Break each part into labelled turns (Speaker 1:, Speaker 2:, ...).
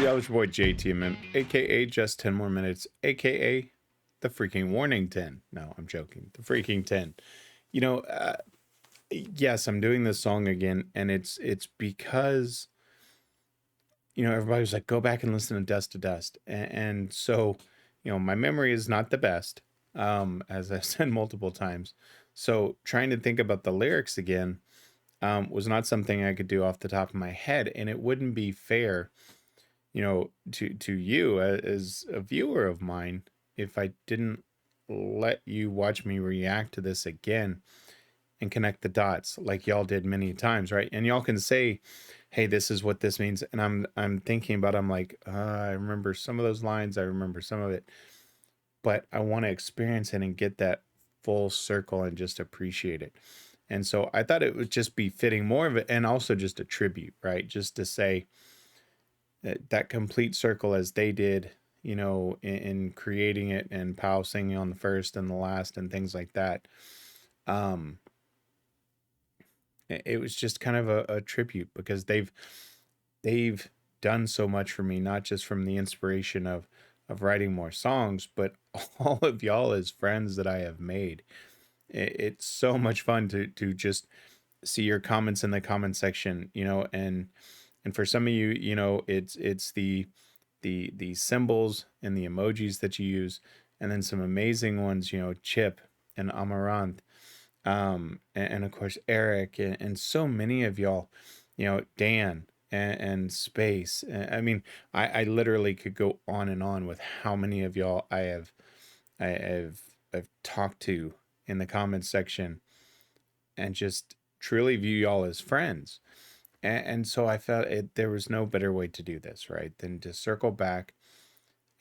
Speaker 1: Yeah, it's your boy JTMM, aka Just 10 More Minutes, aka the freaking warning 10. No, I'm joking. The freaking 10. You know, yes, I'm doing this song again, and it's because everybody was like, go back and listen to Dust to Dust, and so my memory is not the best, as I've said multiple times. So trying to think about the lyrics again was not something I could do off the top of my head, and it wouldn't be fair to you as a viewer of mine if I didn't let you watch me react to this again and connect the dots like y'all did many times, right? And y'all can say, hey, this is what this means. And I'm thinking about, I'm like, I remember some of those lines, I remember some of it, but I want to experience it and get that full circle and just appreciate it. And so I thought it would just be fitting more of it, and also just a tribute, right? Just to say, that complete circle as they did, in creating it, and Pow singing on the first and the last and things like that. Um, it was just kind of a tribute, because they've done so much for me, not just from the inspiration of writing more songs, but all of y'all as friends that I have made. It's so much fun to just see your comments in the comment section, and for some of you, it's the symbols and the emojis that you use, and then some amazing ones, Chip and Amaranth, and of course Eric, and so many of y'all, Dan and Space. I mean, I literally could go on and on with how many of y'all I've talked to in the comments section, and just truly view y'all as friends. And so I felt there was no better way to do this, right, than to circle back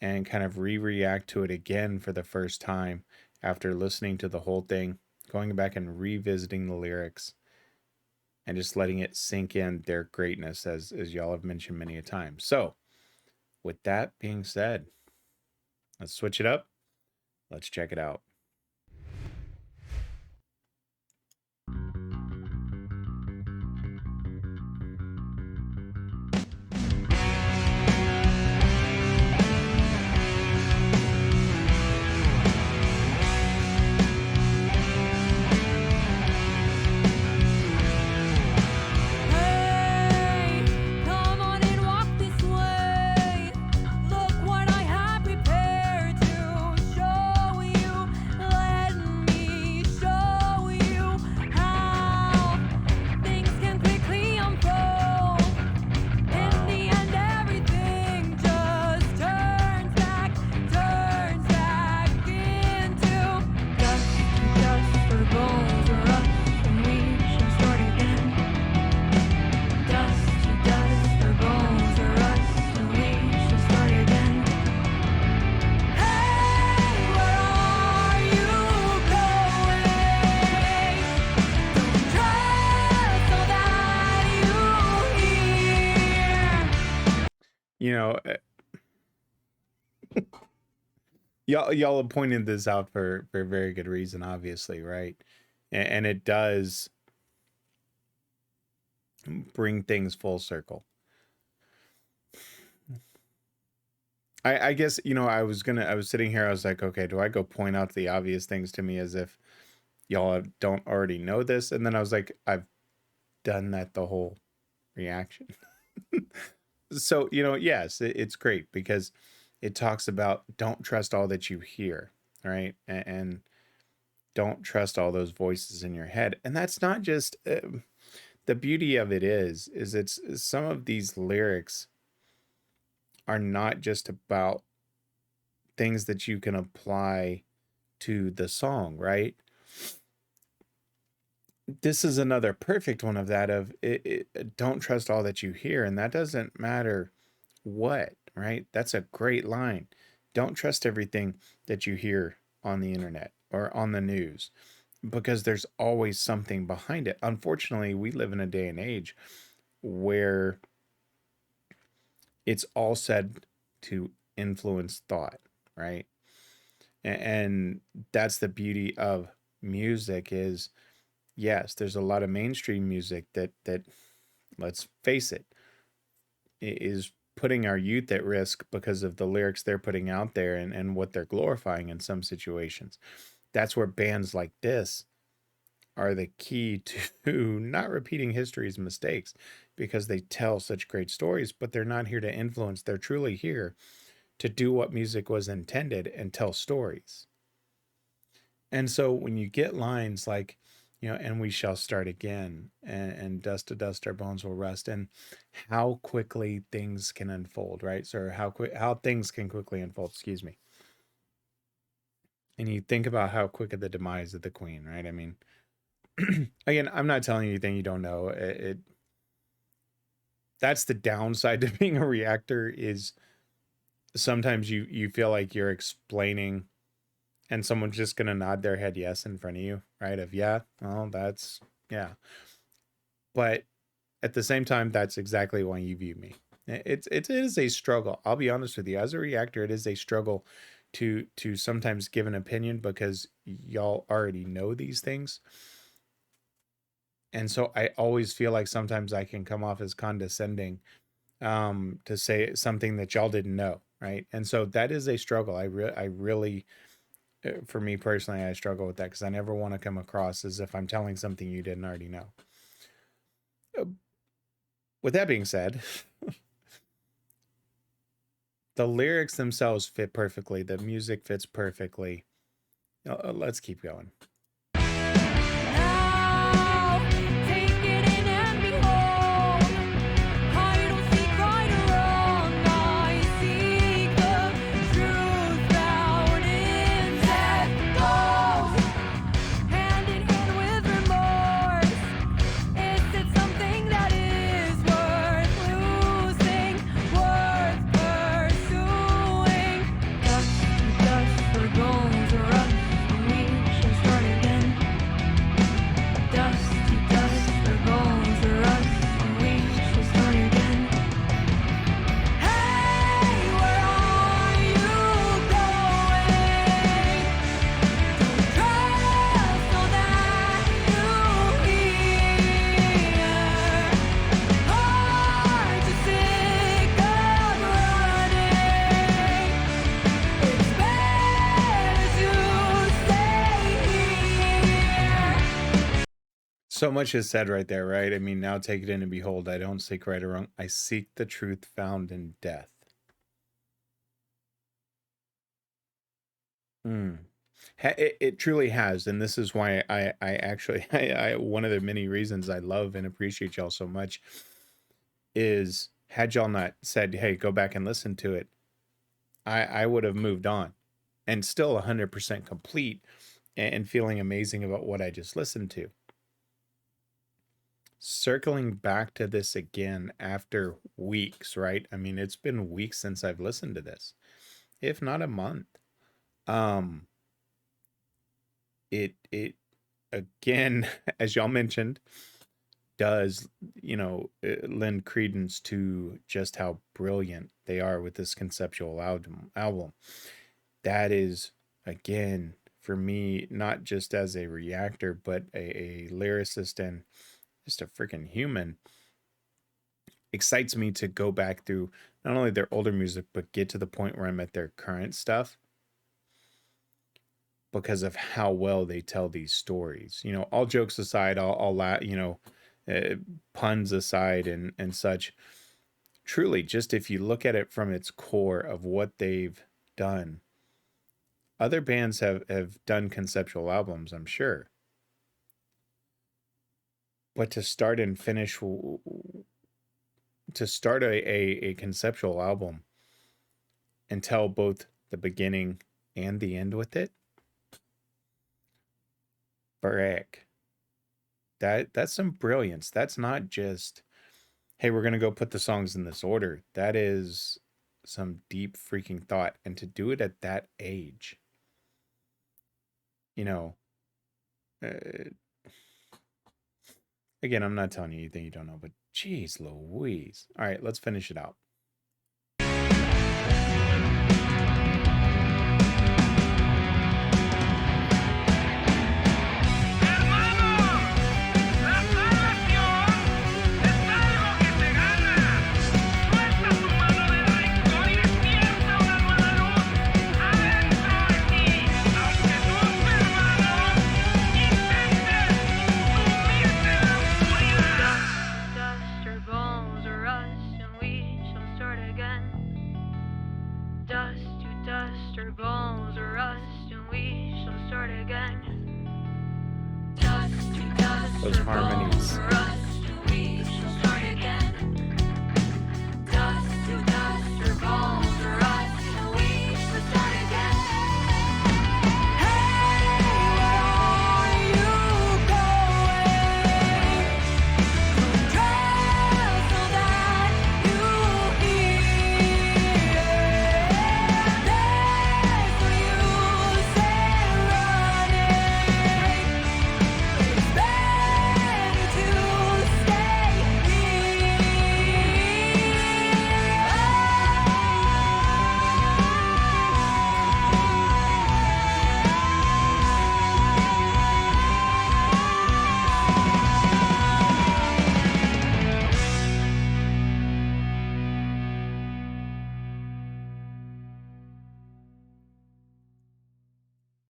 Speaker 1: and kind of react to it again for the first time after listening to the whole thing, going back and revisiting the lyrics, and just letting it sink in their greatness, as y'all have mentioned many a time. So with that being said, let's switch it up. Let's check it out.
Speaker 2: Hey, come on and walk this way. Look what I have prepared to show you. Let me show you how things can quickly unfold. In the end, everything just turns back into dust for bones or us, and we should start again. Dust to dust for bones or us, and we should start again. Hey, where are you going? Don't trust all that you hear.
Speaker 1: Y'all have pointed this out for a very good reason, obviously, right? And it does bring things full circle. I guess, I was sitting here, I was like, okay, do I go point out the obvious things to me as if y'all don't already know this? And then I was like, I've done that the whole reaction. So, yes, it's great, because it talks about don't trust all that you hear, right? And don't trust all those voices in your head. And that's not just the beauty of it is it's some of these lyrics are not just about things that you can apply to the song, right? This is another perfect one of that, of don't trust all that you hear, and that doesn't matter what, right? That's a great line. Don't trust everything that you hear on the internet or on the news, because there's always something behind it. Unfortunately, we live in a day and age where it's all said to influence thought, right? And that's the beauty of music is, yes, there's a lot of mainstream music that let's face it, is putting our youth at risk because of the lyrics they're putting out there and what they're glorifying in some situations. That's where bands like this are the key to not repeating history's mistakes, because they tell such great stories, but they're not here to influence. They're truly here to do what music was intended and tell stories. And so when you get lines like, and we shall start again, and dust to dust our bones will rust, and how quickly things can unfold, right? So how things can quickly unfold, excuse me. And you think about how quick of the demise of the queen, right? I mean, again, I'm not telling you anything you don't know. That's the downside to being a reactor, is sometimes you feel like you're explaining and someone's just going to nod their head yes in front of you, right? Of, yeah, well, that's, yeah. But at the same time, that's exactly why you view me. It is a struggle. I'll be honest with you. As a reactor, it is a struggle to sometimes give an opinion, because y'all already know these things. And so I always feel like sometimes I can come off as condescending to say something that y'all didn't know, right? And so that is a struggle. I really, for me personally, I struggle with that, because I never want to come across as if I'm telling something you didn't already know. With that being said, the lyrics themselves fit perfectly. The music fits perfectly. Let's keep going.
Speaker 2: Now, take it in and behold. I don't seek right or wrong. I seek the truth found in that goes hand in hand with remorse. Is it something that is worth losing, worth pursuing? Dust to dust, we're going to rust, and we shall start again. Dust to dust, we're going to rust, and we shall start again. Hey, where are you going? Trust all that you hear. Aren't you sick of running? It's better to stay here.
Speaker 1: So much is said right there, right? I mean, now take it in and behold, I don't seek right or wrong. I seek the truth found in death. It truly has. And this is why I actually, one of the many reasons I love and appreciate y'all so much is, had y'all not said, hey, go back and listen to it, I would have moved on and still 100% complete and feeling amazing about what I just listened to. Circling back to this again after weeks, right? I mean, it's been weeks since I've listened to this, if not a month. It again, as y'all mentioned, does, lend credence to just how brilliant they are with this conceptual album. That is, again, for me, not just as a reactor, but a lyricist and just a freaking human, excites me to go back through not only their older music, but get to the point where I'm at their current stuff, because of how well they tell these stories. All jokes aside, puns aside and such, truly, just if you look at it from its core of what they've done, other bands have done conceptual albums, I'm sure. But to start and finish, to start a conceptual album and tell both the beginning and the end with it, frick, that's some brilliance. That's not just, hey, we're gonna go put the songs in this order. That is some deep freaking thought, and to do it at that age, again, I'm not telling you anything you don't know, but geez Louise. All right, let's finish it out. those harmonies.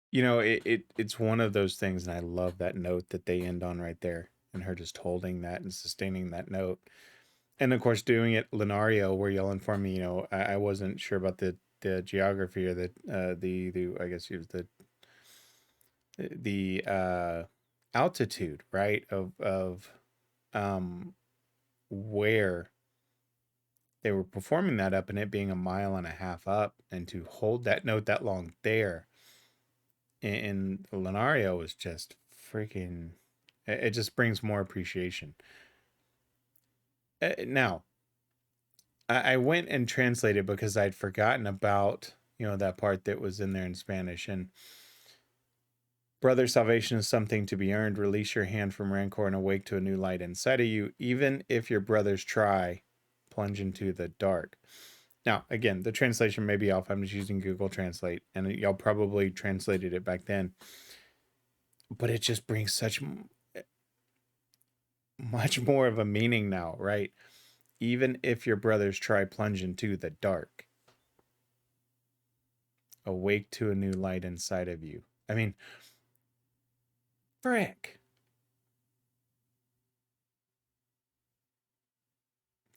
Speaker 1: You know, it's one of those things, and I love that note that they end on right there, and her just holding that and sustaining that note. And of course, doing it Lenario, where y'all informed me, you know, I wasn't sure about the geography or the I guess it was the altitude, right, of where they were performing that up, and it being 1.5 miles up, and to hold that note that long there in Lenario was just freaking. It just brings more appreciation. Now, I went and translated because I'd forgotten about, you know, that part that was in there in Spanish. And brother, salvation is something to be earned. Release your hand from rancor and awake to a new light inside of you. Even if your brothers try, plunge into the dark. Now, again, the translation may be off. I'm just using Google Translate, and y'all probably translated it back then. But it just brings such much more of a meaning now, right? Even if your brothers try, plunge into the dark. Awake to a new light inside of you. I mean, frick.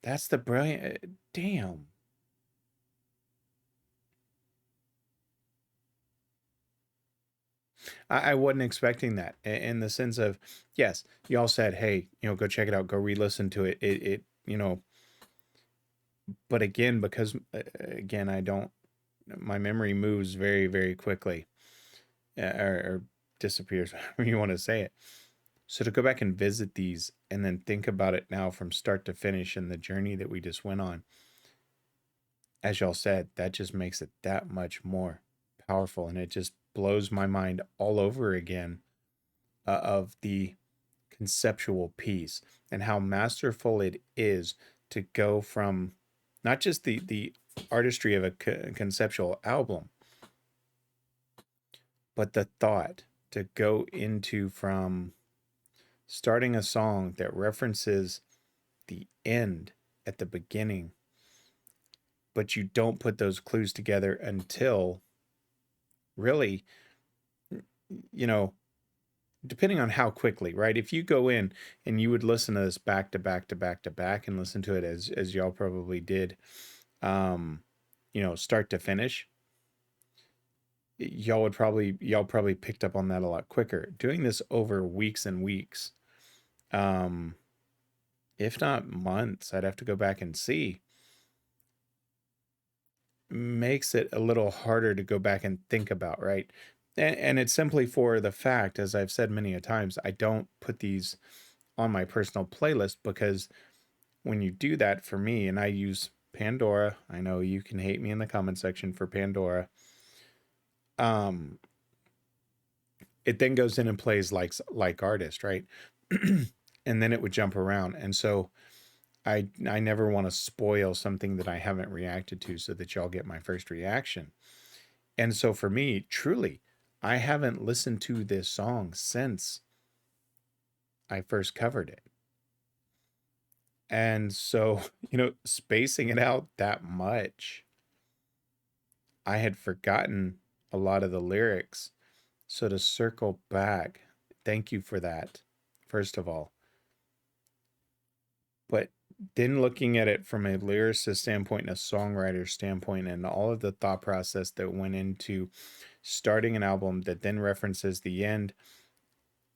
Speaker 1: That's the brilliant. Damn. I wasn't expecting that in the sense of, yes, y'all said, hey, you know, go check it out, go re-listen to it. It, you know, but again, because again, my memory moves very, very quickly, or disappears, however you want to say it. So to go back and visit these and then think about it now from start to finish and the journey that we just went on, as y'all said, that just makes it that much more powerful. And it just blows my mind all over again, of the conceptual piece and how masterful it is to go from not just the artistry of a conceptual album, but the thought to go into from starting a song that references the end at the beginning, but you don't put those clues together until really, you know, depending on how quickly, right? If you go in and you would listen to this back to back to back to back and listen to it as y'all probably did, you know, start to finish, y'all probably picked up on that a lot quicker. Doing this over weeks and weeks, if not months, I'd have to go back and see, makes it a little harder to go back and think about, right? And it's simply for the fact, as I've said many a times, I don't put these on my personal playlist, because when you do that for me, and I use Pandora, I know you can hate me in the comment section for Pandora, it then goes in and plays like artist, right? And then it would jump around. And so I never want to spoil something that I haven't reacted to so that y'all get my first reaction. And so for me, truly, I haven't listened to this song since I first covered it. And so, you know, spacing it out that much, I had forgotten a lot of the lyrics. So to circle back, thank you for that, first of all. But then looking at it from a lyricist standpoint and a songwriter standpoint, and all of the thought process that went into starting an album that then references the end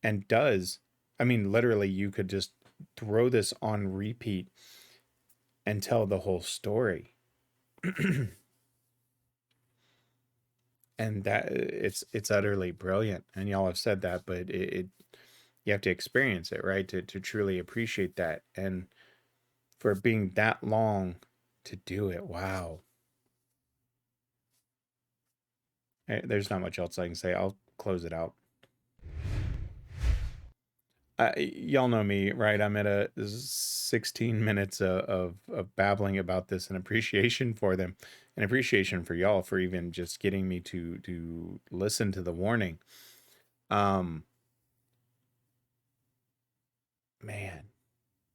Speaker 1: and does I mean, literally, you could just throw this on repeat and tell the whole story. And that it's utterly brilliant. And y'all have said that, but it you have to experience it, right? To truly appreciate that. And for it being that long to do it, wow. There's not much else I can say. I'll close it out. Y'all know me, right? I'm at a 16 minutes of babbling about this and appreciation for them, and appreciation for y'all for even just getting me to listen to the warning. Man,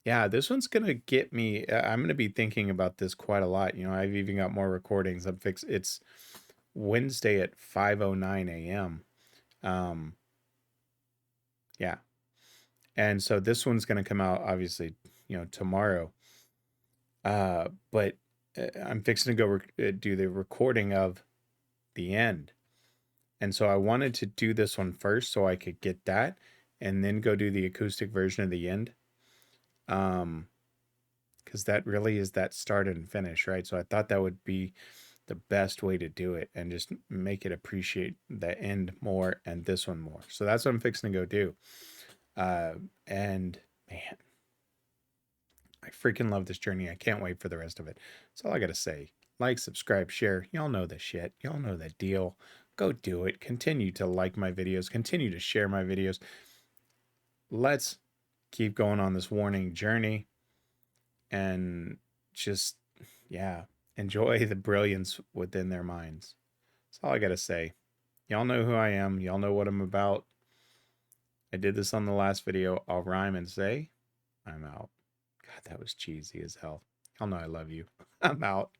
Speaker 1: yeah, this one's gonna get me. I'm gonna be thinking about this quite a lot. You know, I've even got more recordings. It's Wednesday at 5:09 a.m. Um, yeah, and so this one's gonna come out obviously, you know, tomorrow. But I'm fixing to go do the recording of the end, and so I wanted to do this one first so I could get that, and then go do the acoustic version of the end. Because that really is that start and finish, right? So I thought that would be the best way to do it and just make it appreciate the end more and this one more. So that's what I'm fixing to go do. And man, I freaking love this journey. I can't wait for the rest of it. That's all I got to say. Like, subscribe, share. Y'all know the shit. Y'all know the deal. Go do it. Continue to like my videos. Continue to share my videos. Let's keep going on this warning journey and just, yeah, enjoy the brilliance within their minds. That's all I got to say. Y'all know who I am. Y'all know what I'm about. I did this on the last video. I'll rhyme and say, I'm out. God, that was cheesy as hell. Y'all know I love you. I'm out.